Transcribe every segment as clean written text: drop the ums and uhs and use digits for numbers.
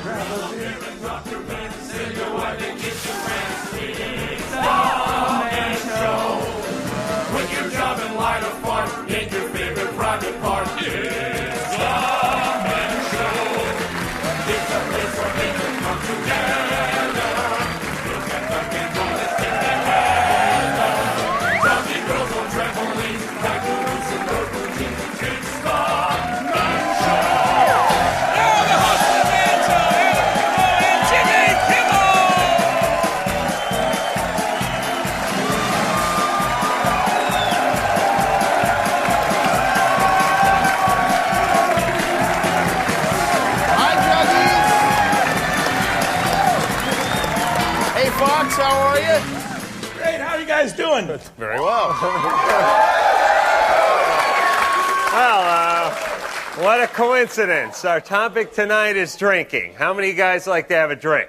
It's the Man Show. Quit your job and light a fart. Get your favorite private part. It's the Man Show. It's a place where people come together. Look at the people that keep together. Jumping girls on trampolines, back to loosen those routines. It's the Man Show. Now the host of the Man Show, Eric Kimmel and Jimmy Kimmel. Hey, Fox, how are you? Great, how are you guys doing? Very well. Well, what a coincidence. Our topic tonight is drinking. How many of you guys like to have a drink?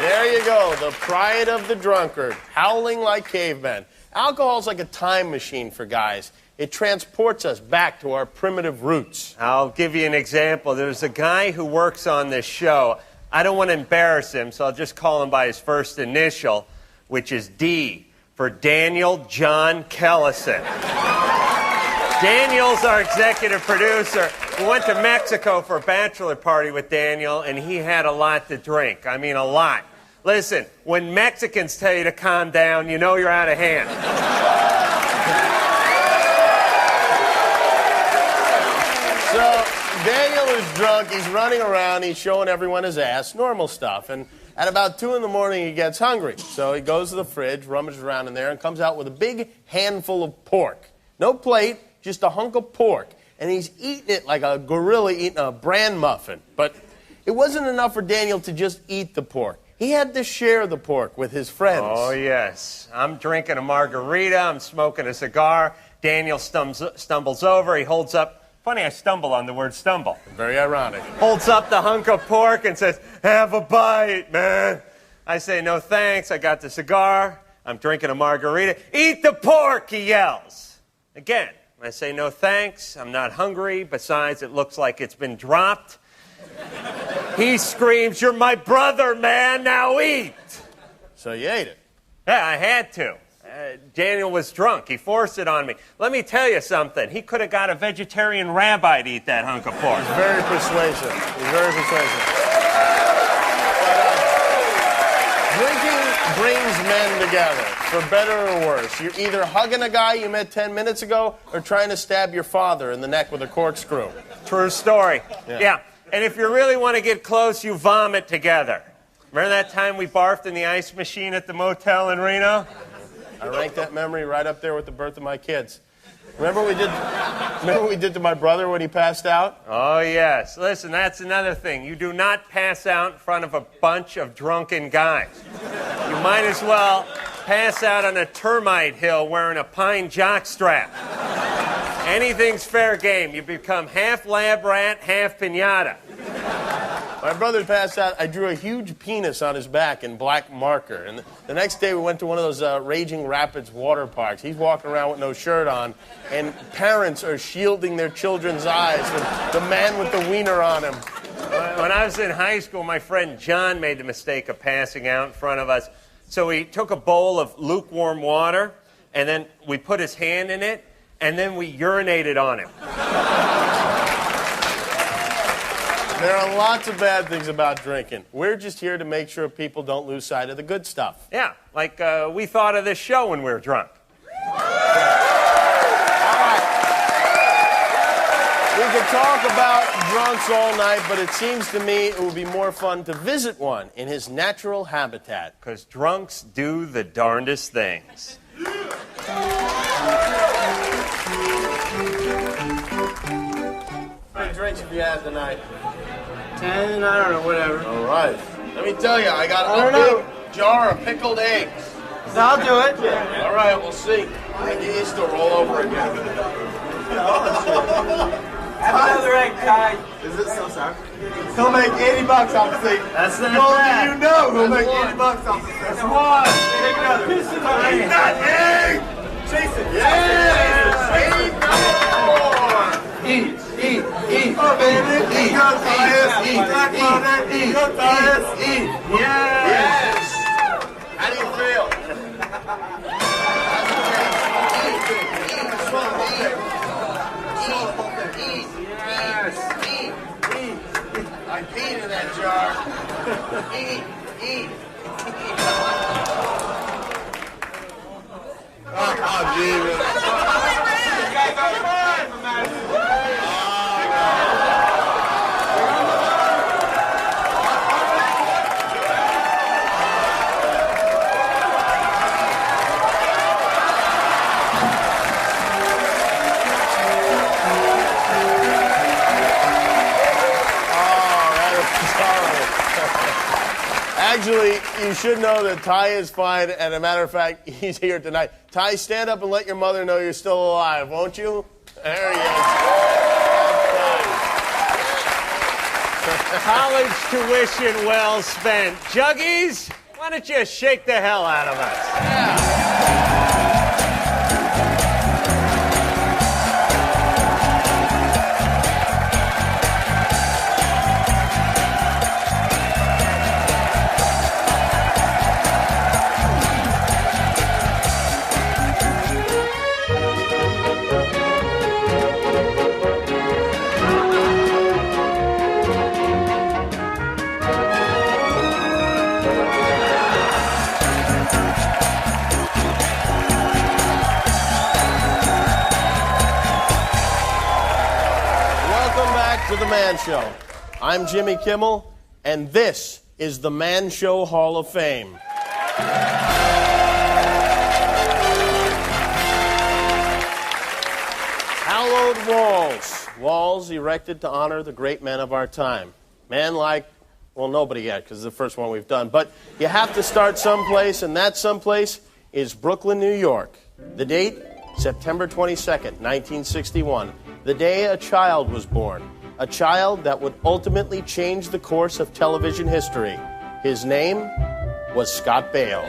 There you go, the pride of the drunkard, howling like cavemen. Alcohol's like a time machine for guys. It transports us back to our primitive roots. I'll give you an example. There's a guy who works on this show. I don't want to embarrass him, so I'll just call him by his first initial, which is D, for Daniel John Kellison. Daniel's our executive producer. We went to Mexico for a bachelor party with Daniel, and he had a lot to drink. I mean, a lot. Listen, when Mexicans tell you to calm down, you know you're out of hand. So, Daniel is drunk, he's running around, he's showing everyone his ass, normal stuff. And at about 2 in the morning, he gets hungry. So he goes to the fridge, rummages around in there, and comes out with a big handful of pork. No plate, just a hunk of pork. And he's eating it like a gorilla eating a bran muffin. But it wasn't enough for Daniel to just eat the pork. He had to share the pork with his friends. Oh, yes. I'm drinking a margarita. I'm smoking a cigar. Daniel stumbles over. He holds up. Funny, I stumble on the word stumble. Very ironic. Holds up the hunk of pork and says, "Have a bite, man." I say, "No thanks. I got the cigar. I'm drinking a margarita." "Eat the pork," he yells. Again, I say, "No thanks. I'm not hungry. Besides, it looks like it's been dropped." He screams, "You're my brother, man. Now eat." So you ate it. Yeah, I had to. Daniel was drunk. He forced it on me. Let me tell you something. He could have got a vegetarian rabbi to eat that hunk of pork. He's very persuasive. He's very persuasive. Drinking brings men together, for better or worse. You're either hugging a guy you met 10 minutes ago or trying to stab your father in the neck with a corkscrew. True story. Yeah. And if you really want to get close, you vomit together. Remember that time we barfed in the ice machine at the motel in Reno? I rank that memory right up there with the birth of my kids. Remember what we did to my brother when he passed out? Oh, yes. Listen, that's another thing. You do not pass out in front of a bunch of drunken guys. You might as well pass out on a termite hill wearing a pine jockstrap. Anything's fair game. You become half lab rat, half piñata. My brother passed out. I drew a huge penis on his back in black marker. And the next day we went to one of those Raging Rapids water parks. He's walking around with no shirt on, and parents are shielding their children's eyes from the man with the wiener on him. When I was in high school, my friend John made the mistake of passing out in front of us. So he took a bowl of lukewarm water, and then we put his hand in it, and then we urinated on him. There are lots of bad things about drinking. We're just here to make sure people don't lose sight of the good stuff. Yeah, like we thought of this show when we were drunk. All right. We could talk about drunks all night, but it seems to me it would be more fun to visit one in his natural habitat. Because drunks do the darndest things. How many drinks have you had tonight? 10, I don't know, whatever. All right. Let me tell you, I got a big jar of pickled eggs. So I'll do it. All right, we'll see. I get used to roll over again. Have another egg, Kai. Is it so sour? He'll make $80 off the thing. That's not well, bad. you know he'll make one. $80 off the thing. That's one. Take another. Eat that egg! Chase it. Yes! Eat number 4! Eat. Eat, baby. Eat. Go, Tyus. Eat. Black mother. Eat. Go, Tyus. Eat. Yes. How do you feel? I peed in that jar. Eat. Oh, Jesus. You guys are fine, man. Actually, you should know that Ty is fine, and a matter of fact, he's here tonight. Ty, stand up and let your mother know you're still alive, won't you? There he is. College tuition well spent. Juggies, why don't you shake the hell out of us? To the Man Show. I'm Jimmy Kimmel, and this is the Man Show Hall of Fame. Hallowed walls. Walls erected to honor the great men of our time. Men like, well, nobody yet, because it's the first one we've done. But you have to start someplace, and that someplace is Brooklyn, New York. The date, September 22nd, 1961. The day a child was born. A child that would ultimately change the course of television history. His name was Scott Baio.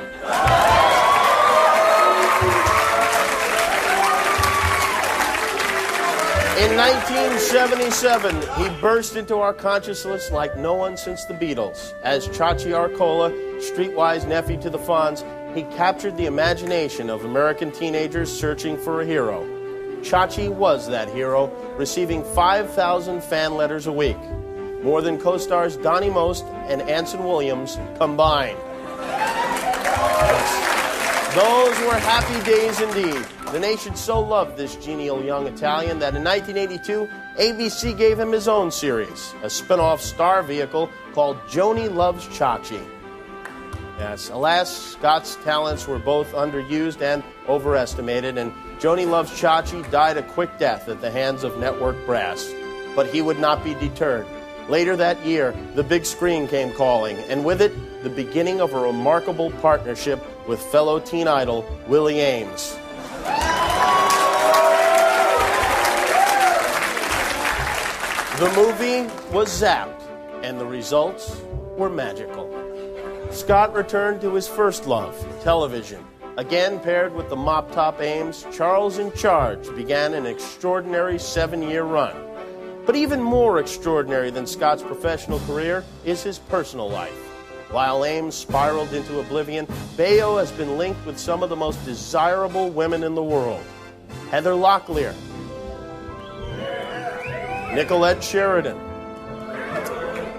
In 1977, he burst into our consciousness like no one since the Beatles. As Chachi Arcola, streetwise nephew to the Fonz, he captured the imagination of American teenagers searching for a hero. Chachi was that hero, receiving 5,000 fan letters a week. More than co-stars Donnie Most and Anson Williams combined. Those were happy days indeed. The nation so loved this genial young Italian that in 1982, ABC gave him his own series, a spin-off star vehicle called Joni Loves Chachi. Yes, alas, Scott's talents were both underused and overestimated, and Joni Loves Chachi died a quick death at the hands of network brass. But he would not be deterred. Later that year, the big screen came calling, and with it, the beginning of a remarkable partnership with fellow teen idol Willie Ames. The movie was zapped, and the results were magical. Scott returned to his first love, television. Again paired with the mop-top Ames, Charles in Charge began an extraordinary 7-year run. But even more extraordinary than Scott's professional career is his personal life. While Ames spiraled into oblivion, Baio has been linked with some of the most desirable women in the world. Heather Locklear, Nicolette Sheridan,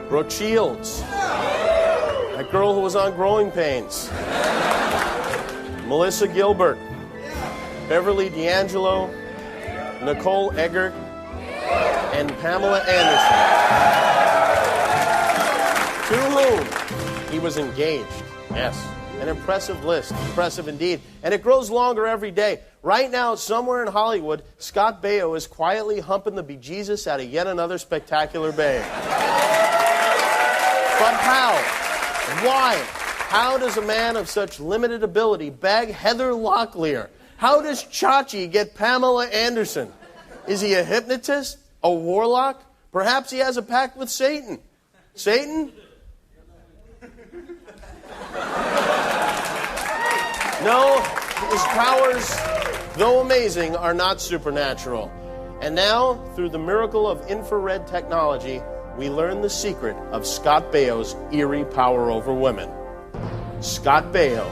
Brooke Shields, that girl who was on Growing Pains, Melissa Gilbert, Beverly D'Angelo, Nicole Eggert, and Pamela Anderson, to whom he was engaged. Yes, an impressive list, impressive indeed. And it grows longer every day. Right now, somewhere in Hollywood, Scott Baio is quietly humping the bejesus out of yet another spectacular babe. But how? Why? How does a man of such limited ability bag Heather Locklear? How does Chachi get Pamela Anderson? Is he a hypnotist? A warlock? Perhaps he has a pact with Satan. Satan? No, his powers, though amazing, are not supernatural. And now, through the miracle of infrared technology, we learn the secret of Scott Baio's eerie power over women. Scott Baio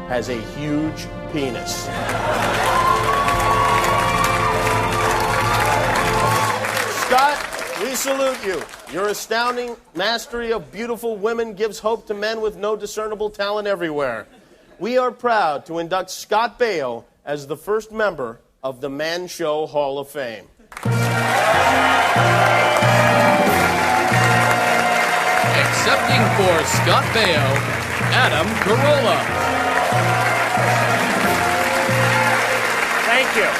has a huge penis. Scott, we salute you. Your astounding mastery of beautiful women gives hope to men with no discernible talent everywhere. We are proud to induct Scott Baio as the first member of the Man Show Hall of Fame. Accepting for Scott Baio, Adam Carolla. Thank you.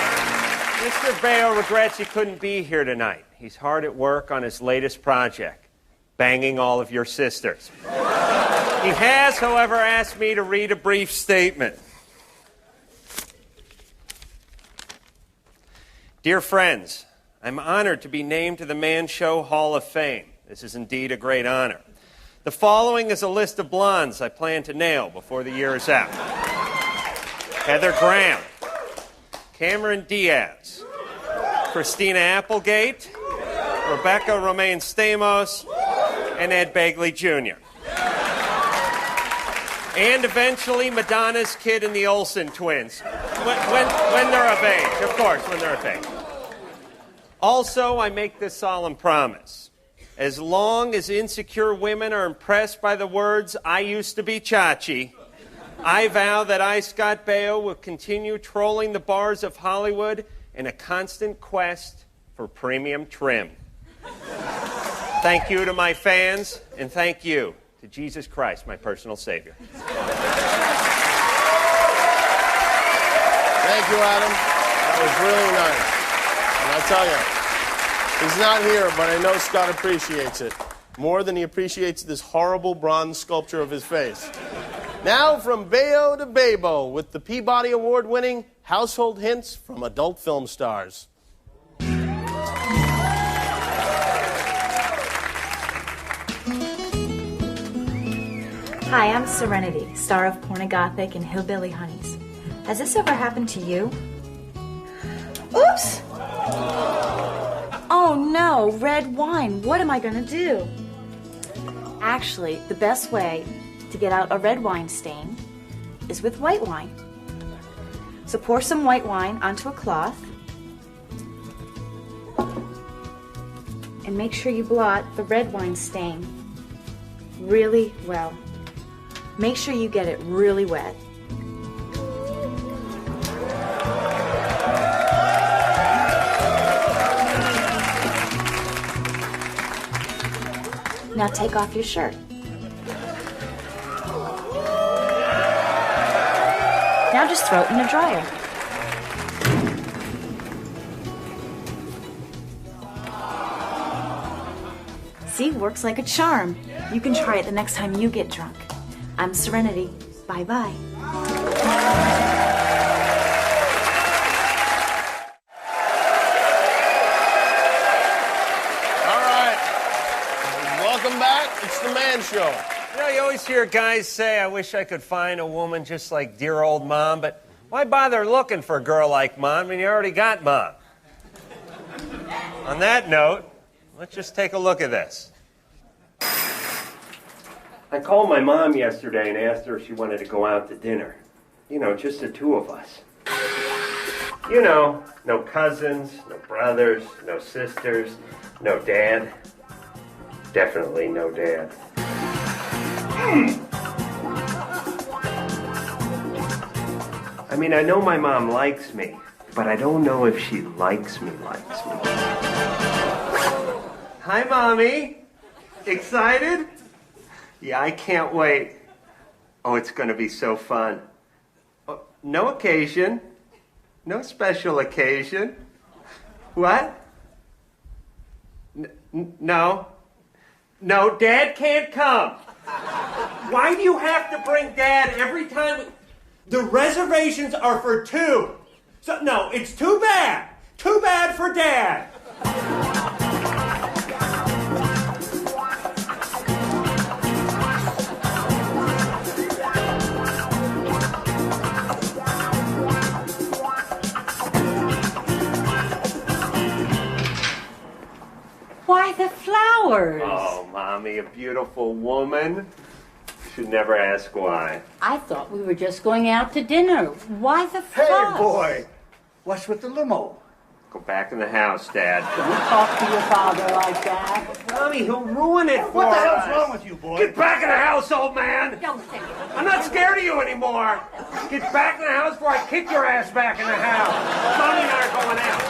Mr. Baio regrets he couldn't be here tonight. He's hard at work on his latest project, banging all of your sisters. He has, however, asked me to read a brief statement. Dear friends, I'm honored to be named to the Man Show Hall of Fame. This is indeed a great honor. The following is a list of blondes I plan to nail before the year is out. Heather Graham, Cameron Diaz, Christina Applegate, Rebecca Romaine Stamos, and Ed Begley Jr. And eventually Madonna's kid and the Olsen twins. When they're of age, of course, when they're of age. Also, I make this solemn promise. As long as insecure women are impressed by the words, "I used to be Chachi," I vow that I, Scott Baio, will continue trolling the bars of Hollywood in a constant quest for premium trim. Thank you to my fans, and thank you to Jesus Christ, my personal Savior. Thank you, Adam. That was really nice. And I tell you, he's not here, but I know Scott appreciates it more than he appreciates this horrible bronze sculpture of his face. Now, from Baio to Babo, with the Peabody Award-winning Household Hints from Adult Film Stars. Hi, I'm Serenity, star of Pornogothic and Hillbilly Honeys. Has this ever happened to you? Oops! Oh no, red wine. What am I gonna do? Actually, the best way to get out a red wine stain is with white wine. So pour some white wine onto a cloth and make sure you blot the red wine stain really well. Make sure you get it really wet. Now take off your shirt. Now just throw it in the dryer. See, works like a charm. You can try it the next time you get drunk. I'm Serenity. Bye-bye. Welcome back. It's the Man Show. You know, you always hear guys say, "I wish I could find a woman just like dear old Mom," but why bother looking for a girl like Mom when you already got Mom? On that note, let's just take a look at this. I called my mom yesterday and asked her if she wanted to go out to dinner. You know, just the two of us. You know, no cousins, no brothers, no sisters, no dad. Definitely no dad. I mean, I know my mom likes me, but I don't know if she likes me. Hi, Mommy. Excited? Yeah, I can't wait. Oh, it's going to be so fun. Oh, no occasion. No special occasion. What? No. No, Dad can't come. Why do you have to bring Dad every time? The reservations are for two. So, no, it's too bad. Too bad for Dad. Why the flowers? Oh, Mommy, a beautiful woman. Should never ask why. I thought we were just going out to dinner. Why the fuss? Hey, boy. What's with the limo? Go back in the house, Dad. Don't talk to your father like that. Mommy, he'll ruin it for What the us. hell's wrong with you, boy? Get back in the house, old man. Don't say it. I'm not scared of you anymore. Get back in the house before I kick your ass back in the house. Mommy and I are going out.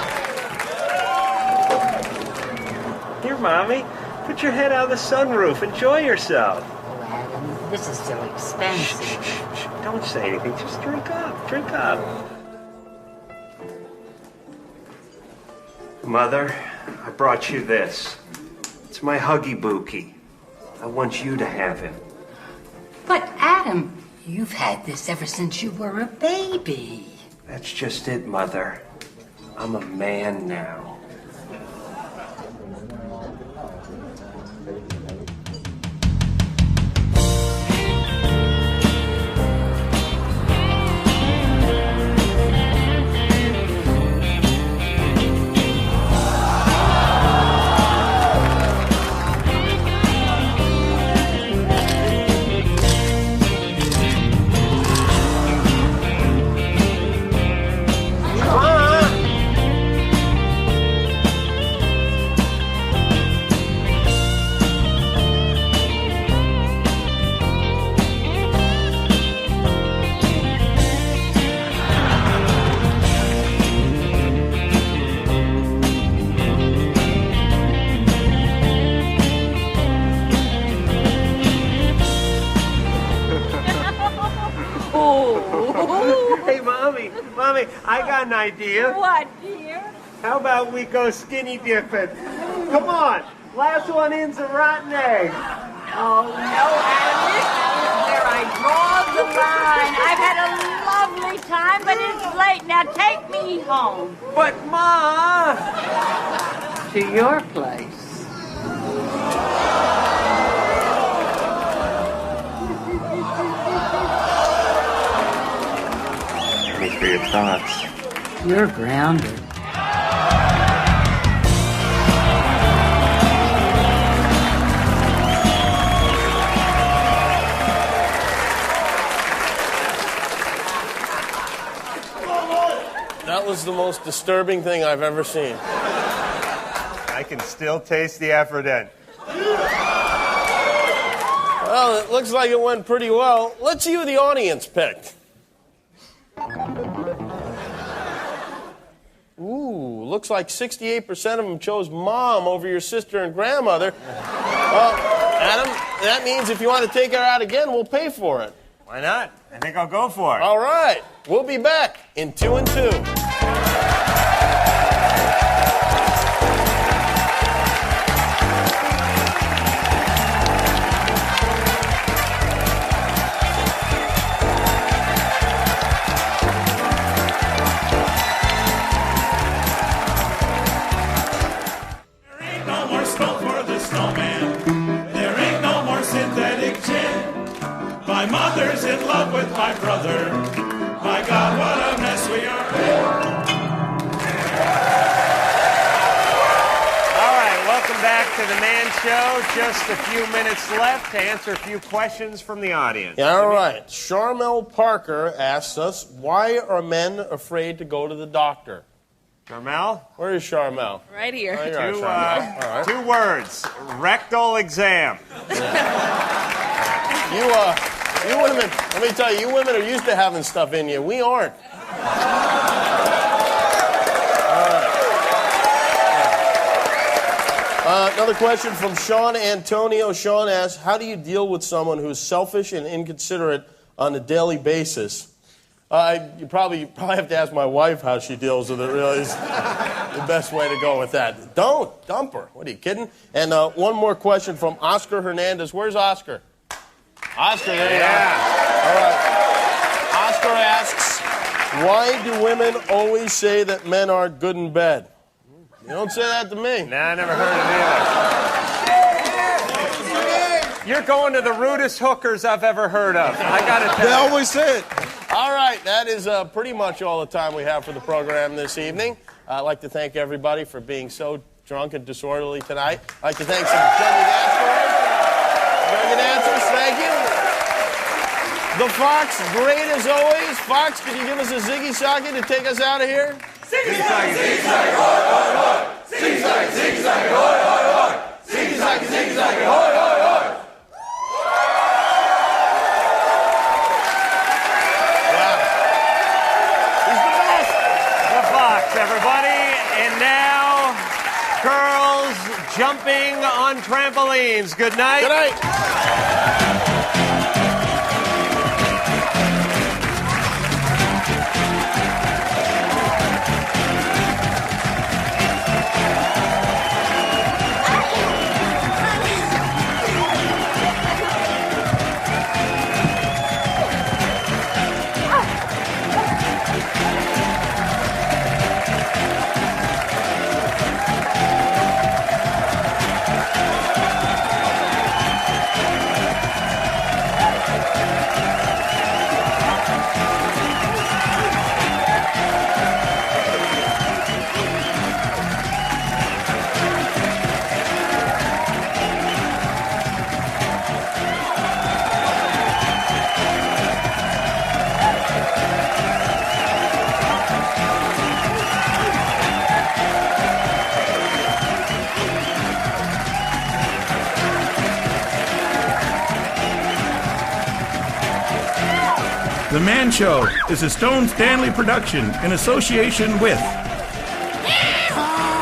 Here, Mommy. Put your head out of the sunroof. Enjoy yourself. Oh, Adam, this is so expensive. Shh. Don't say anything. Just drink up. Drink up. Mother, I brought you this. It's my Huggy Bookie. I want you to have him. But, Adam, you've had this ever since you were a baby. That's just it, Mother. I'm a man now. Hey, Mommy, I got an idea. What, dear? How about we go skinny dipping? Come on, last one in's a rotten egg. Oh, no, Adam, this is where I draw the line. I've had a lovely time, but it's late. Now take me home. But, Ma! To your place. Thanks for your thoughts. You're grounded. That was the most disturbing thing I've ever seen. I can still taste the effort in. Well, it looks like it went pretty well. Let's see who the audience picked. Ooh, looks like 68% of them chose Mom over your sister and grandmother. Well, Adam, that means if you want to take her out again, we'll pay for it. Why not? I think I'll go for it. All right. We'll be back in 2 and 2. No more snow for the snowman. There ain't no more synthetic gin. My mother's in love with my brother. My God, what a mess we are in. All right, welcome back to the Man Show. Just a few minutes left to answer a few questions from the audience. Yeah, all right. Charmel Parker asks us, why are men afraid to go to the doctor? Carmel? Where is Charmel? Right here. Oh, you're right, Charmel. All right. 2 words. Rectal exam. You women, let me tell you, you women are used to having stuff in you. We aren't. Another question from Sean Antonio. Sean asks, how do you deal with someone who's selfish and inconsiderate on a daily basis? You probably have to ask my wife how she deals with it, really, is the best way to go with that. Don't dump her. What, are you kidding? And one more question from Oscar Hernandez. Where's Oscar? Oscar, there you are. All right. Oscar asks, why do women always say that men aren't good in bed? You don't say that to me. Nah, I never heard of it either. You're going to the rudest hookers I've ever heard of. I gotta tell you. They always say it. All right, that is pretty much all the time we have for the program this evening. I'd like to thank everybody for being so drunk and disorderly tonight. I'd like to thank some drunken dancers. Thank you. The Fox, great as always. Fox, can you give us a ziggy socket to take us out of here? Ziggy socket, ziggy socket, hoi, hoi, hoi. Ziggy socket, ziggy socket, hoi, hoi, hoi. Ziggy socket, ziggy socket, hoi, hoi, hoi. Wow. He's the best. The Fox, everybody. And now, girls jumping on trampolines. Good night. Good night. The Man Show is a Stone Stanley production in association with... Yeehaw!